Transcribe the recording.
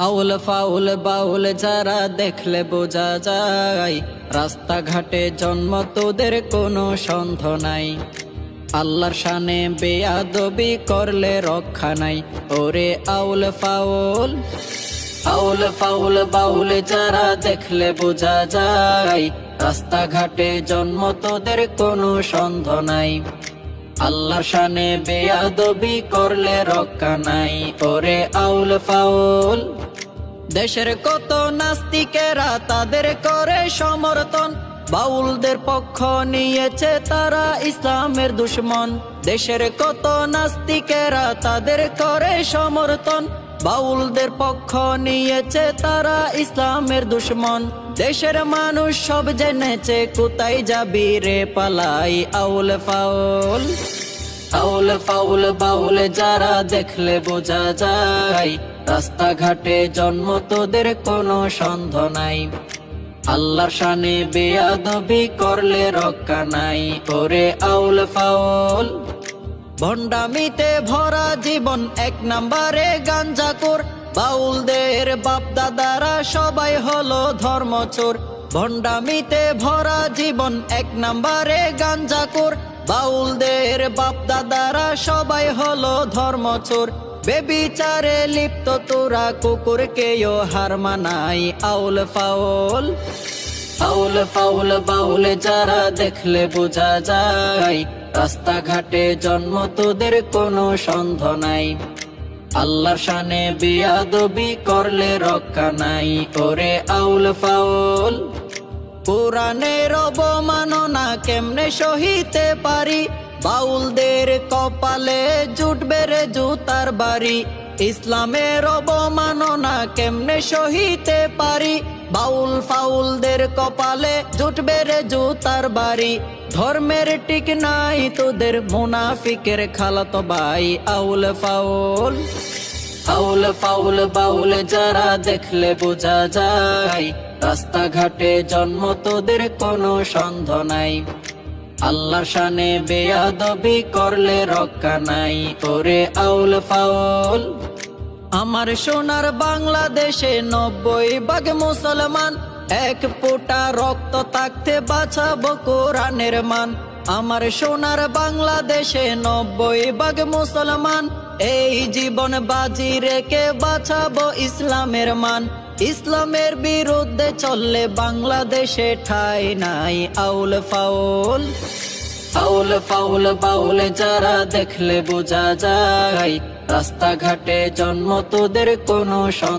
আউল foul বাউল যারা দেখলে বোঝা যায়, রাস্তাঘাটে জন্ম তোদের কোনো সন্দেহ নাই। আল্লাহর শানে বেয়াদবি করলে রক্ষা নাই। ওরে আউল ফাউল, আউল ফাউল বাউল যারা দেখলে বোঝা যায়, রাস্তাঘাটে জন্ম তোদের কোনো সন্দেহ নাই। আল্লাহর শানে বেয়াদবি করলে রক্ষা নাই। ওরে আউল ফাউল, দেশের কত নাস্তিকেরা তাদের করে সমর্থন, বাউলদের পক্ষ নিয়েছে তারা ইসলামের দুশমন। দেশের কত নাস্তিকেরা তাদের করে সমর্থন, বাউলদের পক্ষ নিয়েছে তারা ইসলামের দুশমন। দেশের মানুষ সব জেনেছে কোথায় যাবি রে পালাই। আউল ফাউল, আউল ফাউল বাউল যারা দেখলে বোঝা যায়, রাস্তাঘাটে জন্ম তোদের কোনো সন্দেহ নাই। আল্লাহর শানে বেয়াদবি করলে রক্ষা নাই। ওরে আউল ফাউল, ভণ্ডামিতে ভরা জীবন এক নম্বরে গাঞ্জাখোর, বাউলদের বাপ দাদারা সবাই হলো ধর্মচোর। ভণ্ডামিতে ভরা জীবন এক নম্বরে গাঞ্জাখোর, বাউলদের বাপ দাদারা সবাই হলো ধর্মচোর। বেবিচারে লিপ্ত তোরা কুকুরকেও হার মানাই। আউল ফাউল, আউল ফাউল বাউল যারা দেখলে বোঝা যায়, রাস্তাঘাটে জন্ম তোদের কোনো সন্দেহ নাই। আল্লাহর শানে বেয়াদবি করলে রক্ষা নাই। ওরে আউল ফাউল, কোরআনের অবমাননা কেমনে সহিতে পারি, বাউলদের কপালে জুটবে রে জুতার বাড়ি। ইসলামের অবমাননা কেমনে সহিতে পারি, বাউল ফাউলদের কপালে জুটবে রে জুতার বাড়ি। ধর্মের ঠিক নাই তোদের মুনাফিকের খালাতো ভাই। আউল ফাউল, আউল ফাউল বাউল যারা দেখলে বোঝা যায়, রাস্তাঘাটে জন্ম তোদের কোনো সন্দেহ নাই। আল্লাহর শানে বেয়াদবি করলে রক্ষা নাই। ওরে আউল ফাউল, আমার সোনার বাংলাদেশে 90% মুসলমান, এক ফোঁটা রক্ত থাকতে বাঁচাবো কোরআনের মান। আমার সোনার বাংলাদেশে 90% মুসলমান, এই জীবন বাজি রেখে বাঁচাবো ইসলামের মান। ইসলামের বিরুদ্ধে চললে বাংলাদেশে ঠাঁই নাই। আউল ফাউল, আউল ফাউল বাউল যারা দেখলে বোঝা যায়, রাস্তাঘাটে জন্ম তোদের কোনো